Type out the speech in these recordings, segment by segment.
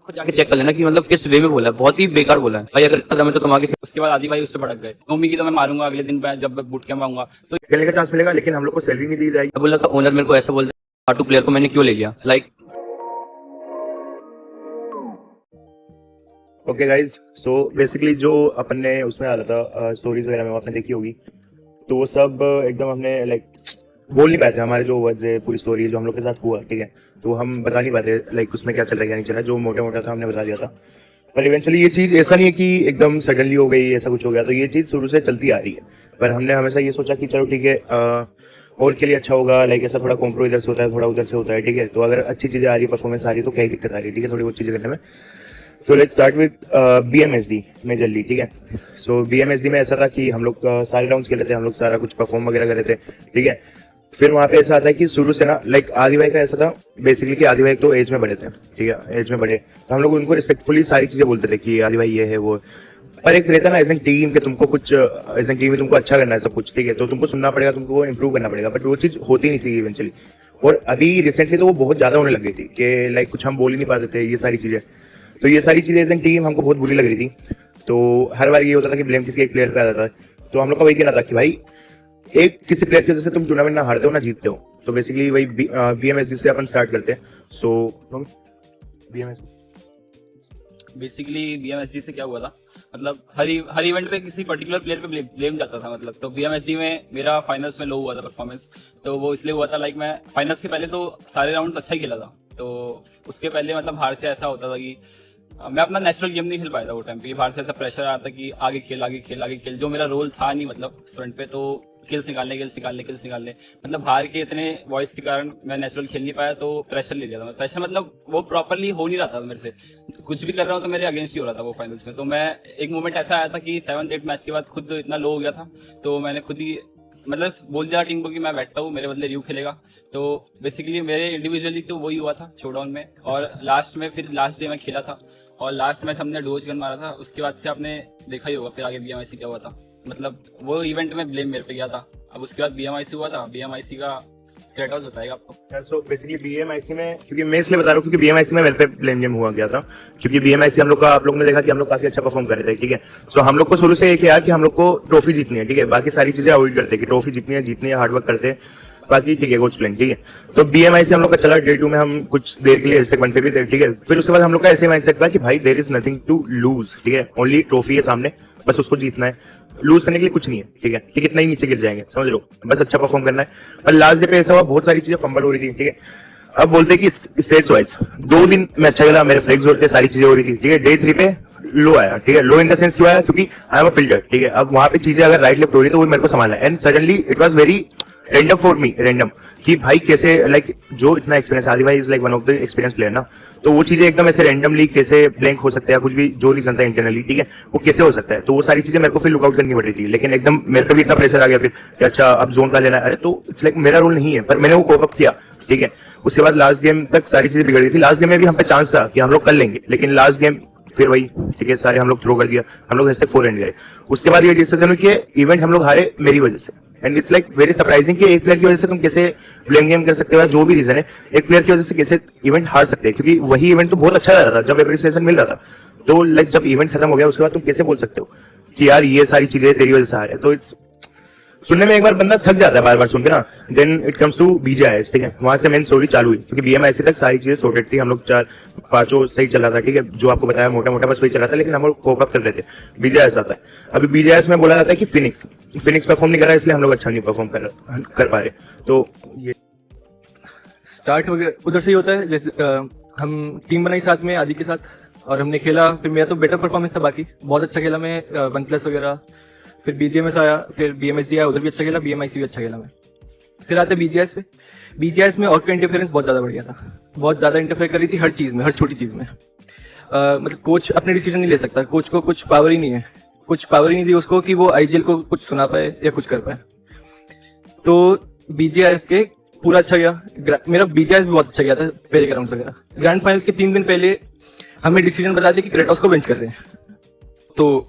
खुद जाके चेक कर लेना कि मतलब किस वे में बोला है, बहुत ही बेकार बोला है भाई। अगर कदम है तो तुम आगे। उसके बाद आदि भाई उस पर भड़क गए, मम्मी की तो मैं मारूंगा अगले दिन जब बूट कैंप आऊंगा तो खेलने का चांस मिलेगा, लेकिन हम लोग को सैलरी नहीं दी जाएगी। बोला था ओनर मेरे को ऐसा बोलता है, फाटू प्लेयर को मैंने क्यों ले लिया like. Okay guys, so basically जो अपन ने उसमें आ रहा था स्टोरीज वगैरह में आपने देखी होगी, तो वो सब एकदम हमने लाइक बोल नहीं पाए थे। हमारे जो वर्ड्स है, पूरी स्टोरी जो हम लोग के साथ हुआ, ठीक है, तो हम बता नहीं पाते लाइक उसमें क्या चल रहा है क्या नहीं चल रहा है। जो मोटा मोटा था हमने बता दिया था, पर इवेंचुअली ये चीज़ ऐसा नहीं है कि एकदम सडनली हो गई, ऐसा कुछ हो गया। तो ये चीज़ शुरू से चलती आ रही है, पर हमने हमेशा ये सोचा कि चलो ठीक है, और के लिए अच्छा होगा। लाइक ऐसा थोड़ा कॉम्प्रो इधर से होता है, थोड़ा उधर से होता है, ठीक है। तो अगर अच्छी चीज़ें आ रही है, परफॉर्मेंस आ रही है, तो क्या ही दिक्कत आ रही है, ठीक है, थोड़ी बहुत चीज़ें करने में। तो let's start with BMSD majorly, ठीक है। सो BMSD में ऐसा था कि हम लोग सारे राउंड्स खेले थे, हम लोग सारा कुछ परफॉर्म वगैरह कर रहे थे, ठीक है। फिर वहाँ पे ऐसा आता है कि शुरू से ना लाइक आदि भाई का ऐसा था बेसिकली कि आदि भाई तो एज में बड़े थे, ठीक है, एज में बड़े, तो हम लोग उनको रिस्पेक्टफुली सारी चीज़ें बोलते थे कि आदि भाई ये है वो। पर एक रहता ना एज एन टीम के तुमको कुछ एज एन टीम में तुमको अच्छा करना है सब कुछ, ठीक है, तो तुमको सुनना पड़ेगा, तुमको वो इंप्रूव करना पड़ेगा। बट वो चीज़ होती नहीं थी इवेंचुअली। और अभी रिसेंटली तो वो बहुत ज़्यादा होने लग गई थी कि लाइक कुछ हम बोल ही नहीं पाते थे, ये सारी चीज़ें। तो ये सारी चीज़ें एज एन टीम हमको बहुत बुरी लग रही थी। तो हर बार ये होता था कि ब्लेम किसी एक प्लेयर पे आ जाता है। तो हम लोग का वही कहना था कि भाई एक किसी प्लेयर की वजह से तुम टूर्नामेंट ना हारते हो ना जीतते हो। तो बेसिकली वही BMSD से अपन स्टार्ट करते हैं। सो बेसिकली BMSD से क्या हुआ था, मतलब हर इवेंट पे किसी पर्टिकुलर प्लेयर पे ब्लेम जाता था। मतलब तो BMSD में मेरा फाइनल्स में लो हुआ था परफॉर्मेंस, तो वो इसलिए हुआ था लाइक मैं फाइनल्स के पहले तो सारे राउंड्स अच्छा ही खेला था। तो उसके पहले मतलब बाहर से ऐसा होता था कि मैं अपना नेचुरल गेम नहीं खेल पाया था वो टाइम पे। बाहर से ऐसा प्रेशर आता कि आगे खेल आगे खेल आगे खेल, जो मेरा रोल था नहीं मतलब फ्रंट पे। तो किल्स निकालने मतलब बाहर के इतने वॉइस के कारण मैं नेचुरल खेल नहीं पाया, तो प्रेशर ले लिया था मैं। प्रेशर मतलब वो प्रॉपरली हो नहीं रहा था मेरे से, कुछ भी कर रहा हूँ तो मेरे अगेंस्ट ही हो रहा था वो फाइनल्स में। तो मैं एक मोमेंट ऐसा आया था कि 7th-8th मैच के बाद खुद इतना लो हो गया था, तो मैंने खुद ही मतलब बोल दिया टीम को कि मैं बैठता हूँ, मेरे बदले रिव्यू खेलेगा। तो बेसिकली मेरे इंडिविजुअली तो वही हुआ था शोडाउन में। और लास्ट में फिर लास्ट डे में खेला था, और लास्ट मैच हमने डोज गन मारा था। उसके बाद से आपने देखा ही होगा फिर आगे BMIC क्या हुआ था। मतलब वो इवेंट में ब्लेम मेरे पे गया था। अब उसके बाद BMIC हुआ था, BMIC का क्रेटॉस बताएगा आपको। सो बेसिकली BMIC में, क्योंकि मैं इसलिए बता रहा हूँ क्योंकि BMIC में मेरे पे ब्लेम गेम हुआ गया था। क्योंकि BMIC हम लोग का, आप लोग ने देखा कि हम लोग काफी अच्छा परफॉर्म कर रहे थे, ठीक है। सो हम लोग को शुरू से एक यार कि हम लोग को ट्रॉफी जीतनी है, ठीक है, बाकी सारी चीजें अवॉइड करते हैं कि ट्रॉफी जीतनी है, हार्डवर्क करते हैं, बाकी ठीक है कोच प्लेन, ठीक है। तो BMIC हम लोग का चला, Day 2 में हम कुछ देर के लिए S1 पे भी थे, ठीक है। फिर उसके बाद हम लोग का ऐसे माइंडसेट था कि भाई there is nothing to lose, ठीक है, ओनली ट्रॉफी है सामने, बस उसको जीतना है, लूज करने के लिए कुछ नहीं है, ठीक है, कि कितना ही नीचे गिर जाएंगे समझ लो, बस अच्छा परफॉर्म करना है। पर लास्ट डे पे ऐसा हुआ, बहुत सारी चीजें फंबल हो रही थी, ठीक है। अब बोलते कि स्टेट्स वाइज 2 दिन में अच्छा खेला, मेरे फ्लेक्स होते, सारी चीजें हो रही थी, ठीक है। Day 3 पे लो आया, ठीक है। लो इन द सेंस क्यों आया, क्योंकि आई एम अ फिल्टर, ठीक है। अब वहां पे चीजें अगर राइट लेफ्ट हो रही तो वो मेरे को संभालना है। And suddenly it was very random for me, random कि भाई कैसे लाइक जो इतना एक्सपीरियंस, आदि भाई is like one of the experience player ना, तो वो चीजें एकदम ऐसे रैंडमली कैसे ब्लैंक हो सकते हैं, कुछ भी जो रीजन था इंटरनली, ठीक है, वो कैसे हो सकता है। तो वो सारी चीजें मेरे को फिर लुकआउट करनी पड़ी थी। लेकिन एकदम मेरे को भी इतना प्रेशर आ गया फिर कि अच्छा अब जोन का लेना है। अरे तो इट्स लाइक मेरा रोल नहीं है, पर मैंने वो कोप अप किया, ठीक है। उसके बाद लास्ट गेम तक सारी चीजें बिगड़ गई थी। लास्ट गेम में भी हम पे चांस था कि हम लोग कर लेंगे, लेकिन लास्ट गेम फिर वही, ठीक है, सारे हम लोग थ्रो कर दिया, हम लोग ऐसे 4 एंड गए। उसके बाद ये डिसीजन हुई कि इवेंट हम लोग हारे मेरी वजह से। And it's like very surprising कि एक प्लेयर की वजह से तुम कैसे ब्लेम गेम कर सकते हो, जो भी रीजन है, एक प्लेयर की वजह से कैसे इवेंट हार सकते हैं। क्योंकि वही इवेंट तो बहुत अच्छा रहा था जब एप्रिसिएशन मिल रहा था। तो लाइक जब इवेंट खत्म हो गया उसके बाद तुम कैसे बोल सकते हो कि यार ये सारी चीजें तेरी वजह से हारे। तो इट्स सुनने में एक बार बंदा थक जाता है बार बार सुन के ना। Then it comes to BGIS, ठीक है, वहां से मेन स्टोरी चालू हुई। क्योंकि BMIC तक सारी चीजें सॉर्टेड थी, हम लोग 4-5 सही चल रहा था, ठीक है, जो आपको बताया मोटा मोटा बस वही चल रहा था, लेकिन हम लोग कोप अप कर रहे थे। BGIS आता है, अभी BGIS में बोला जाता है कि फिनिक्स परफॉर्म नहीं कर रहा है, इसलिए हम लोग अच्छा नहीं परफॉर्म कर पा रहे। तो ये स्टार्ट उधर से ही होता है। जैसे हम टीम बनाई साथ में आदि के साथ, और हमने खेला। फिर मेरा तो बेटर परफॉर्मेंस था, बाकी बहुत अच्छा खेला मैं, 1+ वगैरह। फिर BGMS आया, फिर BMSD आया, उधर भी अच्छा खेला, BMIC भी अच्छा खेला मैं। फिर आते BGIS पे। BGIS में ऑर्ग का इंटरफेरेंस बहुत ज़्यादा बढ़िया था, बहुत ज़्यादा इंटरफेयर कर रही थी हर चीज़ में, हर छोटी चीज़ में। मतलब कोच अपने डिसीजन नहीं ले सकता, कोच को कुछ पावर ही नहीं है, कुछ पावर ही नहीं दी उसको कि वो IGL को कुछ सुना पाए या कुछ कर पाए। तो BGIS के पूरा अच्छा गया, मेरा BGIS भी बहुत अच्छा गया था पहले के राउंड्स वगैरह। ग्रैंड फाइनल्स के 3 दिन पहले हमें डिसीजन बता दिया कि क्रेटॉस को बेंच कर रहे हैं। तो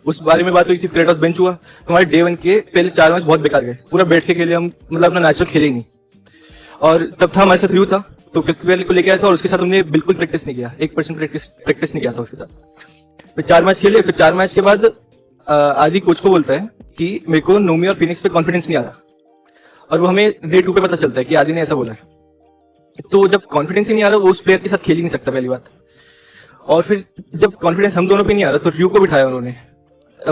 उस बारे में बात हुई थी, क्रेटॉस बेंच हुआ। हमारे Day 1 के पहले 4 मैच बहुत बेकार गए, पूरा बैठ के खेले हम, मतलब अपना नेचुरल खेले ही नहीं। और तब था हमारे साथ व्यू था, तो फिफ्थ प्लेयर को लेके आया था और उसके साथ हमने बिल्कुल प्रैक्टिस नहीं किया, 1% प्रैक्टिस नहीं किया था उसके साथ। फिर 4 मैच खेले, फिर 4 मैच के बाद आदि कोच को बोलता है कि मेरे को नोमी और फिनिक्स पे कॉन्फिडेंस नहीं आ रहा, और वो हमें डे 2 पे पता चलता है कि आदि ने ऐसा बोला है। तो जब कॉन्फिडेंस ही नहीं आ रहा, वो उस प्लेयर के साथ खेल ही नहीं सकता, पहली बात। और फिर जब कॉन्फिडेंस हम दोनों पे नहीं आ रहा, तो रियो को बिठाया उन्होंने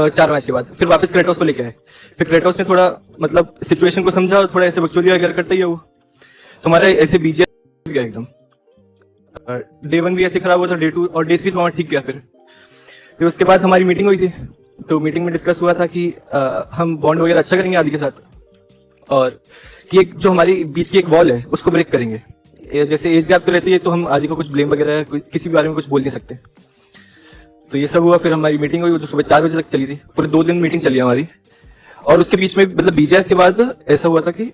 4 मैच के बाद। फिर वापस क्रेटोस को लेके आए, फिर क्रेटोस ने थोड़ा मतलब सिचुएशन को समझा और थोड़ा ऐसे बकचोदी वगैरह करता ही है वो, तो हमारा ऐसे बीजे गया एकदम। डे 1 भी ऐसे खराब हुआ था, डे 2 और डे 3 तो हमारा ठीक गया। फिर उसके बाद हमारी मीटिंग हुई थी, तो मीटिंग में डिस्कस हुआ था कि हम बॉन्ड वगैरह अच्छा करेंगे आदि के साथ, और कि एक जो हमारी बीच की एक वॉल है उसको ब्रेक करेंगे। जैसे एज गैप तो रहती है, तो हम आदि को कुछ ब्लेम वगैरह किसी भी बारे में कुछ बोल नहीं सकते। तो ये सब हुआ, फिर हमारी मीटिंग हुई जो सुबह 4 बजे तक चली थी, पूरे 2 दिन मीटिंग चली हमारी। और उसके बीच में मतलब बीजेएस के बाद ऐसा हुआ था कि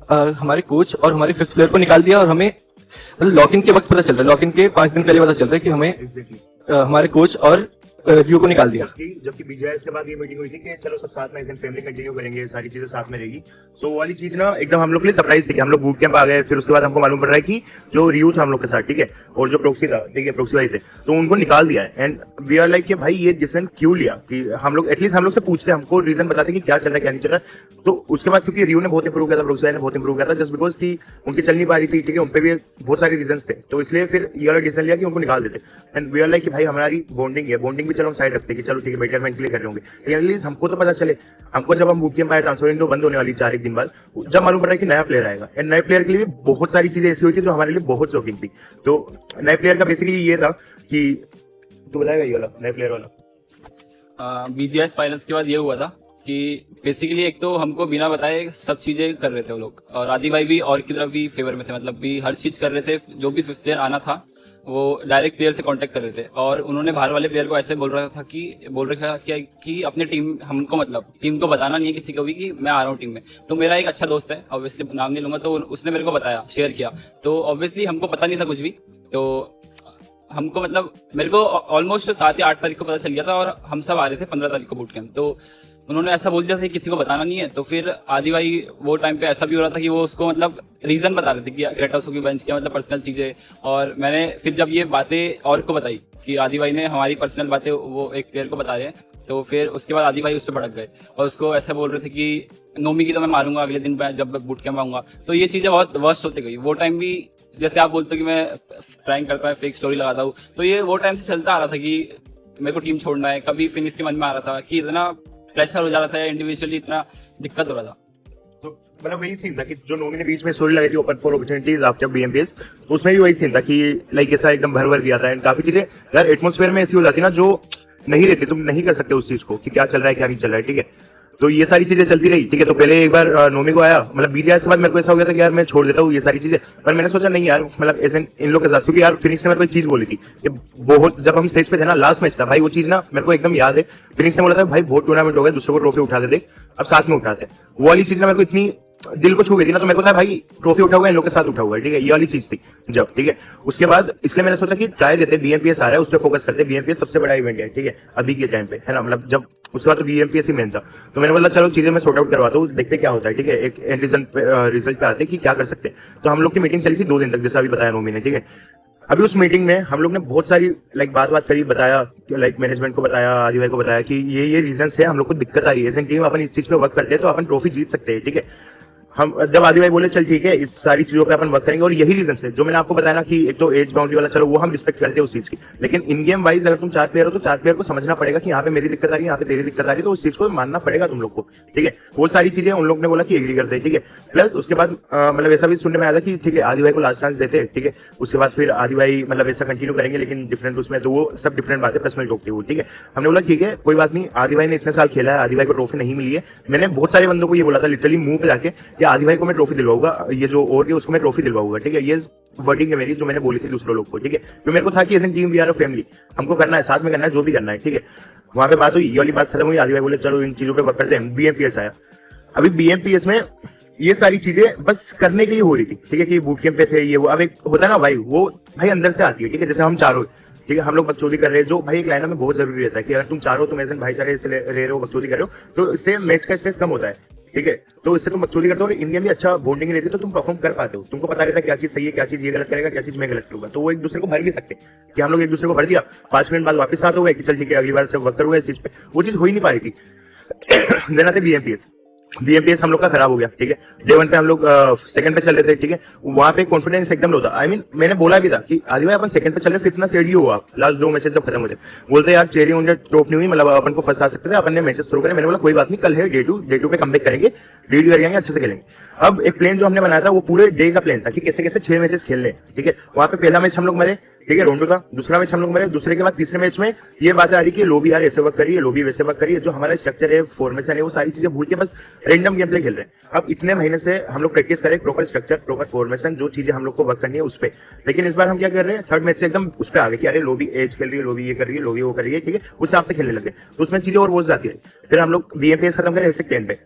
हमारे कोच और हमारे 5th प्लेयर को निकाल दिया, और हमें मतलब लॉक इन के वक्त पता चल रहा है, लॉक इन के 5 दिन पहले पता चल रहा है कि हमें हमारे कोच और रियो को निकाल दिया। जबकि बीजेएस के बाद ये मीटिंग हुई थी कि चलो सब साथ में एज फैमिली कंटिन्यू करेंगे, सारी चीजें साथ में रहेगी। सो वो वाली चीज ना एकदम हम लोग के लिए सरप्राइज थी कि हम लोग बूट कैंप आ गए। फिर उसके बाद हमको मालूम पड़ रहा है कि जो रियो था हम लोग के साथ, ठीक है, और जो प्रोक्सी था, ठीक है, प्रोक्सी भाई थे, तो उनको निकाल दिया है। एंड वी आर लाइक कि भाई ये डिसीजन क्यों लिया, कि हम लोग एटलीस्ट हम लोग से पूछते, हमको रीजन बताते कि क्या चल रहा है क्या नहीं चल रहा है। तो उसके बाद क्योंकि रियो ने बहुत इंप्रूव किया था, प्रोक्सी भाई ने बहुत इंप्रूव किया था, जस्ट बिकॉज की उनकी चल नहीं पा रही थी, ठीक है, उन पर भी बहुत सारे रीजन थे, तो इसलिए फिर ये वाला डिसीजन लिया कि उनको निकाल देते। एंड वी आर लाइक कि भाई हमारी बॉन्डिंग है, बॉन्डिंग भी चलो हम साइड रखते हैं कि चलो ठीक है बेटरमेंट के लिए कर रहे होंगे। एटलीस्ट हमको तो पता चले, हमको जब हम बूट कैंप आए, ट्रांसफरिंग तो बंद होने वाली 4 दिन बाद, जब मालूम पड़ा कि नया प्लेयर आएगा, एंड नए प्लेयर के लिए भी बहुत सारी चीजें ऐसी हुई थी जो हमारे लिए बहुत शॉकिंग थी। तो नए प्लेयर का बेसिकली ये था कि तू बताएगा ये वाला नए प्लेयर वाला। बीजीएस फाइनल्स के बाद ये हुआ था कि बेसिकली एक तो हमको बिना बताए सब चीजें कर रहे थे वो लोग, और आदि भाई भी और की तरफ भी फेवर में थे, मतलब भी हर चीज कर रहे थे। जो भी 5th प्लेयर आना था वो डायरेक्ट प्लेयर से कांटेक्ट कर रहे थे, और उन्होंने बाहर वाले प्लेयर को ऐसे बोल रखा कि अपने टीम हमको मतलब टीम को बताना नहीं है किसी को भी कि मैं आ रहा हूँ टीम में। तो मेरा एक अच्छा दोस्त है, ऑब्वियसली नाम नहीं लूंगा, तो उसने मेरे को बताया, शेयर किया। तो ऑब्वियसली हमको पता नहीं था कुछ भी, तो हमको मतलब मेरे को ऑलमोस्ट 7 या 8 तारीख को पता चल गया था, और हम सब आ रहे थे 15 तारीख को बूट कैंप। तो उन्होंने ऐसा बोल दिया था कि किसी को बताना नहीं है। तो फिर आदि भाई वो टाइम पे ऐसा भी हो रहा था कि वो उसको मतलब रीजन बता रहे थे कि क्रेटोस की बेंच किया, मतलब पर्सनल चीजें। और मैंने फिर जब ये बातें और को बताई कि आदि भाई ने हमारी पर्सनल बातें वो एक प्लेयर को बता रहे हैं, तो फिर उसके बाद आदि भाई उस पर भड़क गए और उसको ऐसा बोल रहे थे कि नोमी की तो मैं मारूंगा अगले दिन जब बूट कैंप आऊंगा। तो ये चीजें बहुत वर्स्ट होती गई। वो टाइम भी जैसे आप बोलते हो कि मैं प्रैंक करता हूँ, फेक स्टोरी लगाता हूँ, तो ये वो टाइम से चलता आ रहा था कि मेरे को टीम छोड़ना है। कभी फिनिश के मन में आ रहा था कि इतना प्रेशर हो जा रहा था, इंडिविजुअली इतना दिक्कत हो रहा था। तो मतलब वही सीन था कि जो नोमी ने बीच में स्टोरी लगाई थी open for opportunities after BMPS, तो उसमें भी वही सीन था कि लाइक ऐसा एकदम भर दिया था। एंड काफी चीजें यार एटमॉस्फेयर में ऐसी हो जाती ना जो नहीं रहती, तुम नहीं कर सकते उस चीज को कि क्या चल रहा है क्या नहीं चल रहा है, ठीक है। तो ये सारी चीजें चलती रही, ठीक है। तो पहले एक बार नोमी को आया, मतलब बीजेएस के बाद मेरे को ऐसा हो गया था कि यार मैं छोड़ देता हूँ ये सारी चीजें, पर मैंने सोचा नहीं यार, मतलब ऐसे इन लोग के साथ, क्योंकि यार फिनिक्स ने मेरे को एक चीज बोली थी कि बहुत, जब हम स्टेज पे थे ना, लास्ट मैच था भाई, वो चीज ना मेरे को एकदम याद है। फिनिक्स ने बोला था भाई बहुत टूर्नामेंट हो गया, दूसरों को ट्रॉफी उठाते देख, अब साथ में उठाते। वो वाली चीज ना मेरे को इतनी दिल को छू गई थी ना, तो मेरे को था भाई ट्रॉफी उठा हुआ है इन लोग के साथ उठा हुआ है, ठीक है, ये वाली चीज थी जब, ठीक है। उसके बाद इसलिए मैंने सोचा कि ट्राई देते, बीएमपीएस आ रहा है उस पर फोकस करते। बीएमपीएस सबसे बड़ा इवेंट है, ठीक है, अभी के टाइम पे, है ना, मतलब जब उसके बाद तो बीएमपीएस ही मेन था। तो मैंने बोला चलो चीजें मैं सॉर्ट आउट करवाता हूँ, देखते क्या होता है, ठीक है, एक एंड रिजल्ट पे आते कि क्या कर सकते हैं। तो हम लोग की मीटिंग चली थी 2 दिन तक, जैसा अभी बताया नोमी ने, ठीक है। अभी उस मीटिंग में हम लोग ने बहुत सारी लाइक बात करी, बताया लाइक मैनेजमेंट को बताया, आदि भाई को बताया कि ये रीजंस है, हम लोग को दिक्कत आ रही है, एज एन टीम अपन इस चीज पे वर्क करते हैं तो अपन ट्रॉफी जीत सकते हैं, ठीक है। हम जब आदि भाई बोले चल ठीक है इस सारी चीजों पे अपन वर्क करेंगे, और यही रीजन है जो मैंने आपको बताया ना कि एक तो एज बाउंड्री वाला, चलो वो हम रिस्पेक्ट करते हैं उस चीज की, लेकिन इन गेम वाइज अगर तुम 4 प्लेयर हो तो 4 प्लेयर को समझना पड़ेगा कि यहाँ पे मेरी दिक्कत आ रही है, यहाँ पे तेरी दिक्कत आ रही है, तो उस चीज को मानना पड़ेगा तुम लोग को, ठीक है। वो सारी चीजें उन लोग ने बोला कि एग्री करते हैं, ठीक है। प्लस उसके बाद मतलब ऐसा भी सुनने में आया था कि ठीक है आदि भाई को लास्ट चांस देते हैं, ठीक है। उसके बाद फिर आदि भाई मतलब ऐसा कंटिन्यू करेंगे लेकिन डिफरेंट उसमें, तो वो सब डिफरेंट बातें पर्सनल टॉक थी वो, ठीक है। हमने बोला ठीक है कोई बात नहीं, आदि भाई ने इतने साल खेला है, आदि भाई को ट्रॉफी नहीं मिली है। मैंने बहुत सारे बंदों को ये बोला था लिटरली मुंह पे जाके कि आदि भाई को मैं ट्रॉफी दिलवाऊंगा, ये जो और उसको मैं ट्रॉफी दिलवाऊंगा, ठीक है। ये वर्डिंग है मेरी जो मैंने बोली थी दूसरों लोग को, ठीक है। तो मेरे को था कि as an team we are a family, हमको करना है, साथ में करना है, जो भी करना है, ठीक है। वहां पे बात हुई, ये वाली बात खत्म हुई, आदि भाई बोले चलो इन चीजों पे वर्क करते हैं। बीएमपीएस आया, अभी बीएमपीएस में ये सारी चीजें बस करने के लिए हो रही थी, ठीक है, कि बूट कैंप पे थे ये वो। अब एक होता है ना भाई, वो भाई अंदर से आती है, ठीक है। जैसे हम चारों, ठीक है, हम लोग बकचोदी कर रहे हैं, जो भाई एक लाइन में बहुत जरूरी रहता है कि अगर तुम चारों, तुम ऐसे भाईचारे से रह रहे हो, बकचोदी कर रहे हो, तो इससे मैच का स्ट्रेस कम होता है। ठीक है, तो इससे तुम बकचोदी करते हो और इन गेम भी अच्छा बॉन्डिंग रहती है, तो तुम परफॉर्म कर पाते हो, तुमको पता रहता है क्या चीज सही है, क्या चीज ये गलत करेगा, क्या चीज मैं गलत करूंगा, तो वो एक दूसरे को भर भी सकते हैं कि हम लोग एक दूसरे को भर दिया, 5 मिनट बाद वापस साथ हो गए कि चल ठीक है अगली बार से वर्क करूंगा इस चीज पे, वो चीज हो ही नहीं पा रही थी। देन आते बीएमपीएस हम लोग का खराब हो गया, ठीक है। डे 1 पे हम लोग सेकंड पे चल रहे थे, ठीक है, वहां पे कॉन्फिडेंस एकदम लो था। आई मीन मैंने बोला भी था कि आदि भाई अपन सेकंड पे चल रहे, फिर इतना सेडी हो आप लास्ट 2 मैचेस जब खत्म हो जाए, बोलते यार चेरी उनके टॉप नहीं हुई, मतलब अपन को फर्स्ट आ सकते थे, अपन ने मैचेस थ्रो करे। मैंने बोला कोई बात नहीं, कल है डे 2 पे कमबैक करेंगे, लीड करेंगे, अच्छे से खेलेंगे। अब एक प्लान जो हमने बनाया था वो पूरे डे का प्लान था कि कैसे कैसे 6 मैचेस खेल ले, ठीक है। वहां पे पहला मैच हम लोग मरे, ठीक है, रोंडो था, दूसरा मैच हम लोग मरे, दूसरे के बाद तीसरे मैच में ये बात आ रही कि लोबी यार ऐसे वर्क करिए, लोबी वैसे वर्क करिए, जो हमारा स्ट्रक्चर है, फॉर्मेशन है, वो सारी चीजें भूल के बस रैंडम गेम प्ले खेल रहे हैं। अब इतने महीने से हम लोग प्रैक्टिस करें प्रॉपर स्ट्रक्चर, प्रॉपर फॉर्मेशन, जो चीजें हम लोग को वर्क करनी है उस पर, लेकिन इस बार हम क्या कर रहे हैं, थर्ड मैच से एकदम उस पर आ गए कि अरे लोबी एज खेल रही है, लोबी ये कर रही है, लोबी वो कर रही है, ठीक है, उस हिसाब से खेलने लगे, तो उसमें चीजें और बहुत जाती रही। फिर हम लोग बीएमपीएस खत्म करें 10 पे,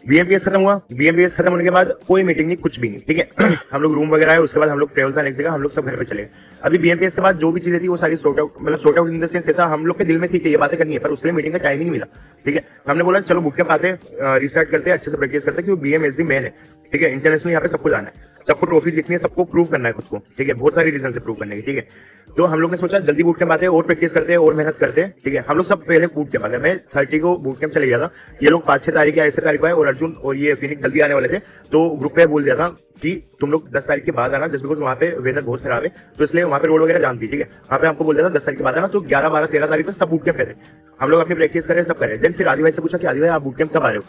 बीएमपीएस खत्म हुआ, बीएमपीएस खत्म होने के बाद कोई मीटिंग नहीं, कुछ भी नहीं, ठीक है। हम लोग रूम वगैरह है, उसके बाद हम लोग ट्रेवल था नेक्स्ट जगह, हम लोग सब घर पे चले गए। अभी बीएमपीएस के बाद जो भी चीजें थी वो सारी सॉर्ट आउट, मतलब sort out in the sense ऐसा हम लोग के दिल में थी कि ये बातें करनी है, पर उसके लिए मीटिंग का टाइम ही नहीं मिला, ठीक है। हमने बोला चलो बुक कैंप आते, रिस्टार्ट करते हैं, अच्छे से प्रैक्टिस करते हैं, क्योंकि बीएमएसडी मेन है, ठीक है। इंटरनेशनल यहाँ पे सबको जाना है, सबको ट्रॉफी जीतनी है, सबको प्रूव करना है खुद को, ठीक है, बहुत सारी रीजन से प्रूव करने की, ठीक है। तो हम लोग ने सोचा जल्दी बूट कैंप आते हैं और प्रैक्टिस करते हैं और मेहनत करते हैं, ठीक है। हम लोग सब पहले बूट कैंप आ गए, मैं 30 को बूट कैंप चले गया था, ये लोग 5-6 तारीख या ऐसे तारीख को आए, और अर्जुन और ये फिनिक्स जल्दी आने वाले थे, तो ग्रुप पे बोल दिया था कि तुम लोग 10 तारीख के बाद आना, जस्ट बिकॉज वहाँ पे वेदर बहुत खराब है, तो इसलिए वहाँ पे रोड वगैरह जाम थी, ठीक है। वहाँ पे हमको बोल दिया था 10 तारीख के बाद आना, तो 11, 12, 13 तारीख तक सब बूट कैंप पे थे, हम लोग अपनी प्रैक्टिस करें, सब करें। देन फिर आदि भाई से पूछा कि आदि भाई आप बूट कैंप कब आ रहे हो?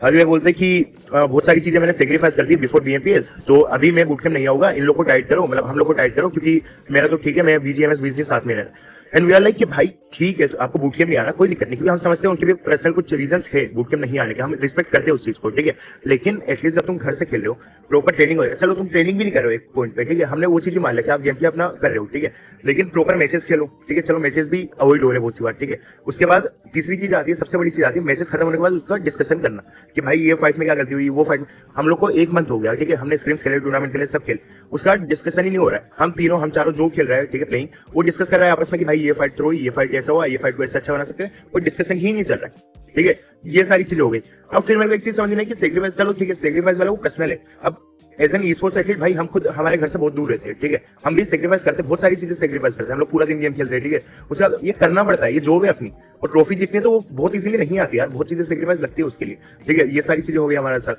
आदि भाई बोलते कि बहुत सारी चीजें मैंने सेक्रीफाइस कर दी बिफोर बीएमपीएस, तो अभी मैं बूट कैंप नहीं आऊंगा, इन लोग को टाइट करो, मतलब हम लोग को टाइट करो, क्योंकि मेरा तो ठीक है, मैं बीजीएमएस 20 दिन साथ में रहना। एंड वी आर लाइक कि भाई ठीक है, तो आपको बूट कैंप नहीं आना कोई दिक्कत नहीं, क्योंकि हम समझते हैं उनके भी पर्सनल कुछ रीजंस है बूट कैंप नहीं आने के, हम रिस्पेक्ट करते हैं उस चीज को, ठीक है। लेकिन एटलीस्ट जब तुम घर से खेल रहे हो, प्रॉपर ट्रेनिंग हो रहा है, चलो तुम ट्रेनिंग भी नहीं कर रहे हो एक पॉइंट पे, ठीक है, हमने वो चीज भी मान लिया कि आप गेम प्ले अपना कर रहे हो, ठीक है, लेकिन प्रॉपर मैचेस खेलो, ठीक है। चलो मैचेस भी अवॉइड हो रहे बहुत सी बार, ठीक है। उसके बाद तीसरी चीज आती है, सबसे बड़ी चीज आती है, मैचेस खत्म होने के बाद उसका डिस्कशन करना कि भाई ये फाइट में क्या गलती हुई, वो फाइट हम लोग को 1 मंथ हो गया, ठीक है, हमने स्क्रीम्स खेले, टूर्नामेंट खेले, सब खेल, उसका डिस्कशन ही नहीं हो रहा है। हम तीनों हम चारों जो खेल रहे हैं, ठीक है, प्लेइंग, वो डिस्कस कर रहे हैं आपस में कि भाई ये फाइट थ्रो, ये फाइट ऐसा हुआ, ये फाइट को ऐसा अच्छा बना सकते हैं, कोई डिस्कशन ही नहीं चल रहा है, ठीक है। ये सारी चीजें हो गई। अब फिर मेरे को एक चीज समझ में आई कि सेक्रीफाइस, चलो ठीक है, सेक्रीफाइस वाला वो पर्सनल है। अब एज एन स्पोर्ट्स एथलीट भाई हम खुद हमारे घर से बहुत दूर रहते हैं, ठीक है, हम भी सेक्रीफाइस करते हैं, बहुत सारी चीजें सेक्रीफाइस करते हैं, हम लोग पूरा दिन गेम खेलते हैं, ठीक है। उसके बाद ये करना पड़ता है, ये जॉब है अपनी, और ट्रॉफी जीतनी है तो वो बहुत इजीली नहीं आती यार, बहुत चीजें सेक्रीफाइस लगती है उसके लिए, ठीक है। ये सारी चीजें हो गई हमारे साथ।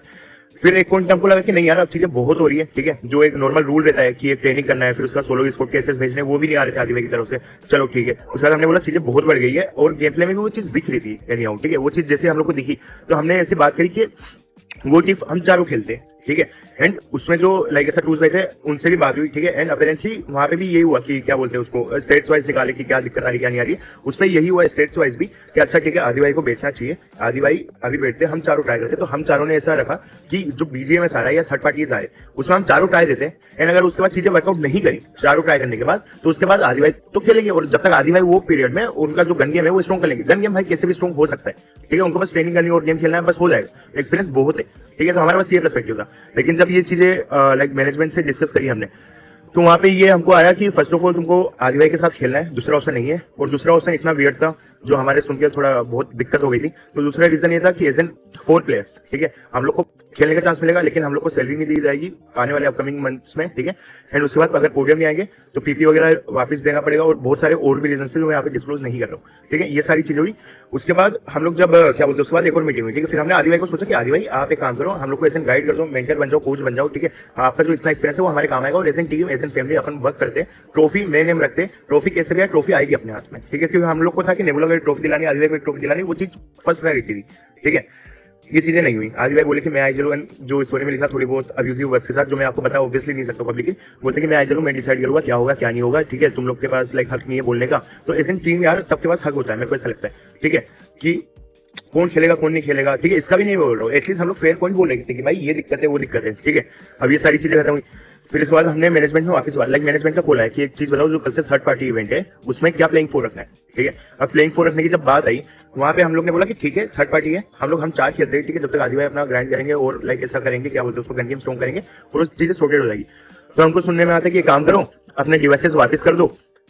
फिर एक पॉइंट हमको लगा कि नहीं यार अब चीजें बहुत हो रही है, ठीक है, जो एक नॉर्मल रूल रहता है कि एक ट्रेनिंग करना है, फिर उसका सोलो स्कोर केसेस भेजने, वो भी नहीं आ रहे थे आदि भाई की तरफ से, चलो ठीक है। उसके बाद हमने बोला चीजें बहुत बढ़ गई है, और गेम प्ले में भी वो चीज दिख रही थी एनी हाउ, ठीक है, वो चीज जैसे हम लोग को दिखी, तो हमने ऐसी बात करी कि वो टिफ हम चारों खेलते हैं, ठीक है। एंड उसमें जो लाइक ऐसा टूल्स भाई थे उनसे भी बात हुई, ठीक है। एंड अपेरेंटली वहां पे भी यही हुआ कि क्या बोलते हैं उसको, स्टेट्स वाइज निकाले कि क्या दिक्कत आ रही क्या नहीं आ रही है, उसमें यही हुआ स्टेट्स वाइज भी कि अच्छा ठीक है आदि भाई को बैठना चाहिए, आदि भाई अभी बैठते, हम चारों ट्राई करते। तो हम चारों ने ऐसा रखा कि जो बीजीएमएस आ रहा है या थर्ड पार्टीज आ रहे उसमें हम चारों ट्राई देते हैं, एंड अगर उसके बाद चीजें वर्कआउट नहीं करी चारों ट्राई करने के बाद, तो उसके बाद आदि भाई तो खेलेंगे, और जब तक आदि भाई वो पीरियड में उनका जो गन गेम है वो स्ट्रॉन्ग कर लेंगे। गन गेम भाई कैसे भी स्ट्रॉन्ग हो सकता है, ठीक है, उनको बस ट्रेनिंग करनी और गेम खेलना है, बस हो जाएगा, एक्सपीरियंस बहुत है, ठीक है। तो हमारे पास ये पर्सपेक्टिव था। लेकिन जब ये चीजें लाइक मैनेजमेंट से डिस्कस करी हमने, तो वहां पे ये हमको आया कि फर्स्ट ऑफ ऑल तुमको आदि भाई के साथ खेलना है, दूसरा ऑप्शन नहीं है। और दूसरा ऑप्शन इतना वियर्ड था जो हमारे सुन के थोड़ा बहुत दिक्कत हो गई थी। तो दूसरा रीजन ये था कि एज एन 4 प्लेयर्स, ठीक है, हम लोग को खेलने का चांस मिलेगा, लेकिन हम लोग को सैलरी नहीं दी जाएगी आने वाले अपकमिंग मंथ्स में, ठीक है। एंड उसके बाद अगर पोडियम में आएंगे तो पीपी वगैरह वापस देना पड़ेगा, और बहुत सारे और भी रीजन थे जो मैं यहाँ पे डिस्क्लोज नहीं कर रहा हूँ, ठीक है। ये सारी चीजें हुई। उसके बाद हम लोग जब क्या बोलते हैं, उसके बाद एक और मीटिंग हुई, ठीक है। फिर हमने आदि भाई को सोचा कि आदि भाई आप एक काम करो, हम लोग को ऐसे गाइड कर दो, मेंटर बन जाओ, कोच बन जाओ, ठीक है। आपका जो इतना एक्सपीरियंस है वो हमारे काम आएगा, और as an team as an family अपन वर्क करते, ट्रॉफी मेन नेम रखते, ट्रॉफी कैसे भी ट्रॉफी आएगी अपने हाथ में, ठीक है। क्योंकि हम लोग को था कि नेबुला को ट्रॉफी दिलानी, आदि भाई को ट्रॉफी दिलानी, वो चीज फर्स्ट प्रायोरिटी थी, ठीक है। ये चीजें नहीं हुई। आदि भाई बोले कि मैं आई चलूँ, जो स्टोरी में लिखा थोड़ी बहुत अब्यूजिव वर्ड्स के साथ, जो मैं आपको बता ऑब्वियसली नहीं सकता पब्लिकली, बोलते कि मैं आई चलूँ, मैं डिसाइड करूंगा क्या होगा क्या नहीं होगा, ठीक है। तुम लोग के पास लाइक हक नहीं है बोलने का। तो एज एन टीम यार सबके पास हक होता है, मेरे को ऐसा लगता है, ठीक है, कि कौन खेलेगा कौन नहीं खेलेगा, ठीक है। इसका भी नहीं बोल रहा हूँ, एटलीस्ट हम लोग फेयर पॉइंट बोल रहे थे कि भाई ये दिक्कत है वो दिक्कत है, ठीक है। अब ये सारी चीजें खत्म हुई। फिर इसके बाद हमने मैनेजमेंट में वापस लाइक मैनेजमेंट का बोला है कि एक चीज बताओ, जो कल से थर्ड पार्टी इवेंट है उसमें क्या प्लेइंग 4 रखना है, ठीक है। अब प्लेइंग 4 रखने की जब बात आई, वहां पे हम लोग ने बोला कि ठीक है थर्ड पार्टी है, हम 4 खेलते हैं, ठीक है, जब तक आदि भाई अपना ग्राइंड करेंगे और लाइक ऐसा करेंगे, क्या बोलते हैं उसको, गन गेम स्ट्रॉन्ग करेंगे और उस चीजें सॉर्टेड हो जाएगी। तो हमको सुनने में आता है कि काम करो, अपने डिवाइसेस वापस कर दो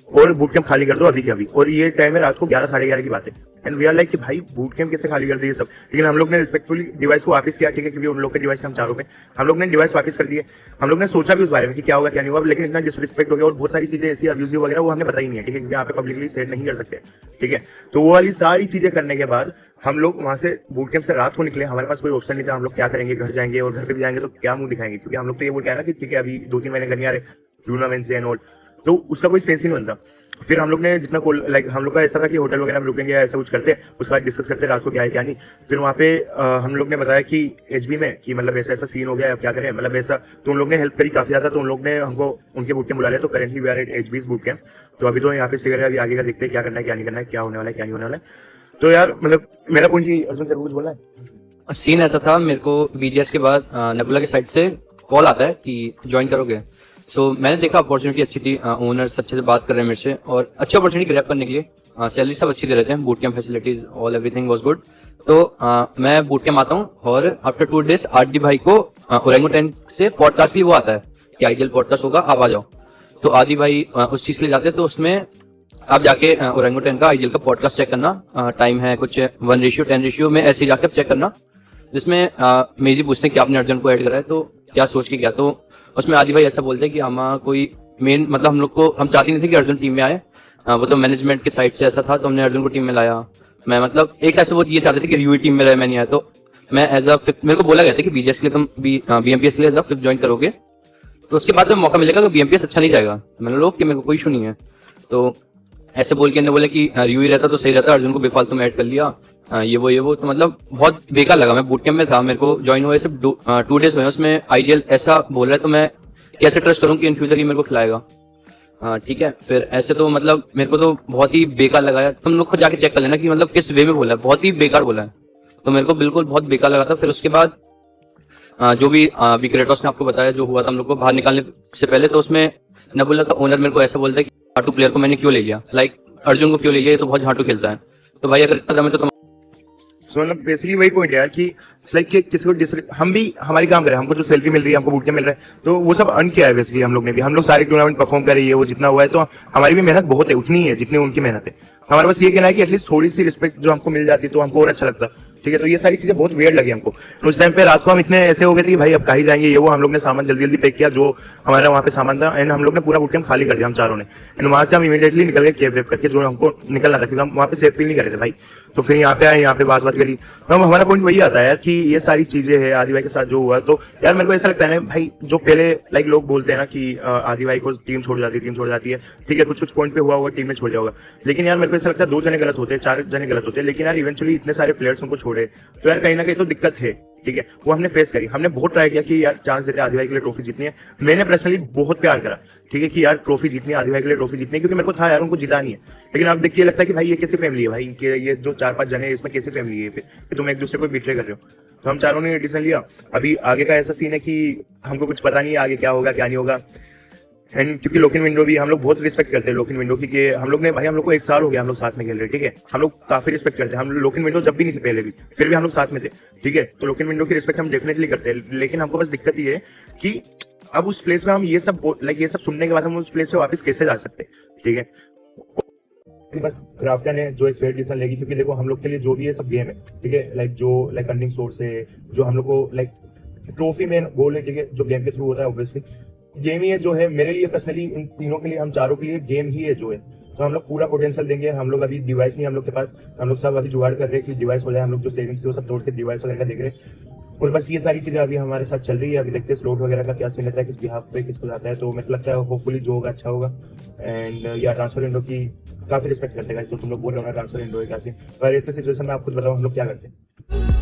और बूट कैंप खाली कर दो अभी के अभी। और ये टाइम है रात को 11 साढ़े 11 की बात है। एंड वी आर लाइक कि भाई बूट कैंप कैसे खाली कर दिए सब। लेकिन हम लोग ने रिस्पेक्टफुली डिवाइस को वापस किया, ठीक है, क्योंकि उन लोग के डिवाइस हम चारों पे हम लोग ने डिवाइस वापस कर दिए। हम लोग ने सोचा भी उस बारे में कि क्या होगा क्या नहीं होगा, लेकिन इतना डिसरिस्पेक्ट हो गया और बहुत सारी चीजें ऐसी अब्यूजिव वगैरह वो हमने पता ही नहीं है, ठीक है, क्योंकि यहाँ पे पब्लिकली शेयर नहीं कर सकते, ठीक है। तो वो वाली सारी चीजें करने के बाद हम लोग वहां से बूट कैंप से रात को निकले। हमारे पास कोई ऑप्शन नहीं था, हम लोग क्या करेंगे, घर जाएंगे और घर पे भी जाएंगे तो क्या मुंह दिखाएंगे, क्योंकि हम लोग तो ये बोल के आए ना कि ठीक है अभी 2-3 महीने घर नहीं आ रहे, टूर्नामेंट एंड ऑल, तो उसका कोई सेंस ही नहीं बनता। फिर हम लोग ने जितना लाइक हम लोग का ऐसा था कि होटल वगैरह में रुकेंगे, ऐसा कुछ करते, उसके बाद डिस्कस करते रात को क्या है क्या नहीं। फिर वहाँ पे हम लोग ने बताया कि एचबी में कि मतलब ऐसा ऐसा सीन हो गया, अब क्या करें, मतलब ऐसा। तो उन लोग ने हेल्प करी काफी ज्यादा, तो उन लोग ने हमको उनके बूट कैंप बुला लिया। तो currently we are at HB's boot camp. तो अभी तो यहाँ पे सिगर है, अभी आगे का देखते हैं क्या करना है क्या नहीं करना है, क्या होने वाला है क्या नहीं होने वाला है। तो यार मतलब मेरा पॉइंट ही अर्जुन जरूर कुछ बोलना है। सीन ऐसा था, मेरे को बीजीएस के बाद नेबुला के साइड से कॉल आता है कि ज्वाइन करोगे। सो मैंने देखा अपॉर्चुनिटी अच्छी थी, ओनर्स अच्छे से बात कर रहे हैं मेरे से और अच्छी अपॉर्चुनिटी ग्रैब करने के लिए। सैलरी सब अच्छी दे रहे थे, boot camp facilities all everything was good. तो मैं बूट कैंप आता हूँ और आफ्टर 2 डेज आदि भाई को ओरेंगुटैन से पॉडकास्ट के लिए वो आता है कि आईजीएल पॉडकास्ट होगा, आप आ जाओ। तो आदि भाई उस चीज के लिए जाते हैं, तो उसमें आप जाके ओरेंगुटैन का आईजीएल का पॉडकास्ट चेक करना, टाइम है कुछ 1:10 में, ऐसे ही जाके चेक करना, जिसमें मेजी पूछते हैं कि आपने अर्जुन को ऐड करा है तो क्या सोच के किया। तो उसमें आदि भाई ऐसा बोलते हैं कि हम कोई मेन मतलब हम लोग को हम चाहते नहीं थे कि अर्जुन टीम में आए, वो तो मैनेजमेंट के साइड से ऐसा था, तो हमने अर्जुन को टीम में लाया। मैं मतलब एक ऐसे वो ये चाहते थे कि यूई टीम में रहे, मैं नहीं आया। तो मैं एज अ फिफ्थ, मेरे को बोला गया था कि बीजीएस के लिए तुम बीएमपीएस के लिए एज अ फिफ्थ ज्वाइन करोगे, तो उसके बाद में मौका मिलेगा कि बीएमपीएस अच्छा नहीं जाएगा। मैंने लोग कि मेरे को कोई इशू नहीं है। तो ऐसे बोल के बोले कि यूई रहता तो सही रहता, अर्जुन को बेफालतू में ऐड कर लिया, ये वो। तो मतलब बहुत बेकार लगा। मैं बूट कैंप में था, मेरे को ज्वाइन हुए सिर्फ 2 डेज हुए, उसमें आईजीएल ऐसा बोल रहा है, तो मैं कैसे ट्रस्ट करूं कि इन फ्यूचर ही मेरे को खिलाएगा। ठीक है, फिर ऐसे तो मतलब मेरे को तो बहुत ही बेकार लगा है। तुम लोग को जाके चेक कर लेना कि मतलब किस वे में बोला है, बहुत ही बेकार बोला है। तो मेरे को बिल्कुल बहुत बेकार लगा था। फिर उसके बाद जो भी क्रेटोस ने आपको बताया जो हुआ था हम लोग को बाहर निकालने से पहले, तो उसमें नेबुला का ओनर मेरे को ऐसा बोलता है कि झाटू प्लेयर को मैंने क्यों ले लिया, लाइक अर्जुन को क्यों ले लिया, ये तो बहुत झाटू खेलता है। तो भाई अगर इतना दम है तो सो मतलब बेसिकली वही पॉइंट है यार कि इट्स लाइक कि किसी को हम भी हमारी काम करें, हमको जो सैलरी मिल रही है, हमको बूट कैंप मिल रहा है, तो वो सब अर्न किया है बेसिकली हम लोग ने भी। हम लोग सारे टूर्नामेंट परफॉर्म कर रही है, वो जितना हुआ है, तो हमारी भी मेहनत बहुत है, उतनी ही है जितनी उनकी मेहनत है। हमारे पास ये कहना है कि एटलीस्ट थोड़ी सी रिस्पेक्ट जो हमको मिल जाती तो हमको और अच्छा लगता, ठीक है। तो ये सारी चीजें बहुत वियर्ड लगी हमको। उस टाइम पे रात को हम इतने ऐसे हो गए थे कि भाई अब कहीं जाएंगे, ये वो। हम लोग ने सामान जल्दी जल्दी पैक किया जो हमारा वहाँ पे सामान था, एंड हम लोग ने पूरा बूट कैंप खाली कर दिया हम चारों ने। एंड वहां से हम इमीडिएटली निकल गए कैब वेब करके, जो हमको निकलना था, क्योंकि हम वहाँ पे सेफ फील नहीं कर रहे थे भाई। तो फिर यहाँ पे आए, यहाँ पे बात करी। तो हमारा पॉइंट वही आता है यार कि ये सारी चीजें है आदि भाई के साथ जो हुआ। तो यार मेरे को ऐसा लगता है ना भाई, जो पहले लाइक लोग बोलते हैं ना कि आदि भाई को टीम छोड़ जाती है, ठीक है, कुछ पॉइंट पे हुआ होगा टीम में छोड़ जाओगा, लेकिन यार मेरे को ऐसा लगता है 2 जने गलत होते हैं, 4 जने गलत होते हैं, लेकिन यार इवेंचुअली इतने सारे प्लेयर्स उनको छोड़े, तो यार कहीं ना कहीं तो दिक्कत है, ठीक है। वो हमने फेस करी, हमने बहुत ट्राई किया कि यार चांस देते आदि भाई के लिए ट्रॉफी जीतनी है। मैंने पर्सनली बहुत प्यार करा, ठीक है, कि यार ट्रॉफी जीतनी है, आदि भाई के लिए ट्रॉफी जीतनी है, क्योंकि मेरे को था यार उनको जितानी है। लेकिन अब देखिए लगता है कि भाई ये कैसी फैमिली है भाई, कि ये जो 4-5 जने हैं इसमें कैसी फैमिली है फिर कि तुम एक दूसरे को बिट्रे कर रहे हो। तो हम चारों ने डिसीजन लिया। अभी आगे का ऐसा सीन है कि हमको कुछ पता नहीं है आगे क्या होगा क्या नहीं होगा। एंड क्योंकि लोकिन विंडो भी हम लोग बहुत रिस्पेक्ट करते हैं लोकिन विंडो की, कि हम लोग ने भाई हम लोग को 1 साल हो गया हम लोग साथ में खेल रहे, ठीक है। हम लोग काफी रिस्पेक्ट करते हैं, हम लोकिन विंडो जब भी नहीं थे पहले भी, फिर भी हम लोग साथ में थे, ठीक है। तो लोकिन विंडो की रिस्पेक्ट हम डेफिनेटली करते हैं, लेकिन हमको बस दिक्कत ये है कि अब उस प्लेस पे हम ये सब सुनने के बाद हम उस प्लेस पे वापस कैसे जा सकते हैं, ठीक है। बस क्राफ्टन है जो एक फेयर डिसीजन लेगी, क्योंकि देखो हम लोग के लिए जो भी है सब गेम है, ठीक है। लाइक जो लाइक अर्निंग सोर्स है, जो हम लोग को लाइक ट्रॉफी मेन गोल है, ठीक है, जो गेम के थ्रू होता है ऑब्वियसली गेम ही है जो है। मेरे लिए पर्सनली इन तीनों के लिए, हम चारों के लिए गेम ही है जो है। तो हम लोग पूरा पोटेंशियल देंगे। हम लोग अभी डिवाइस नहीं हम लोग के पास, हम लोग सब अभी जुगाड़ कर रहे हैं कि डिवाइस हो जाए। हम लोग जो सेविंग्स थे वो सब तोड़ के डिवाइस वगैरह का देख रहे हैं, और बस ये सारी चीजें अभी हमारे साथ चल रही है। अभी देखते हैं स्लॉट वगैरह का क्या सीन रहता है, किस बिहाफ पे किसको जाता है। तो मेरे को लगता है होपफुली जो होगा अच्छा होगा। एंड या ट्रांसफर विंडो की काफी रिस्पेक्ट करते हैं जो तुम लोग बोल रहे हो ना, ट्रांसफर विंडो है क्या सीन। पर ऐसे सिचुएशन में आप खुद बताओ हम लोग क्या करते हैं।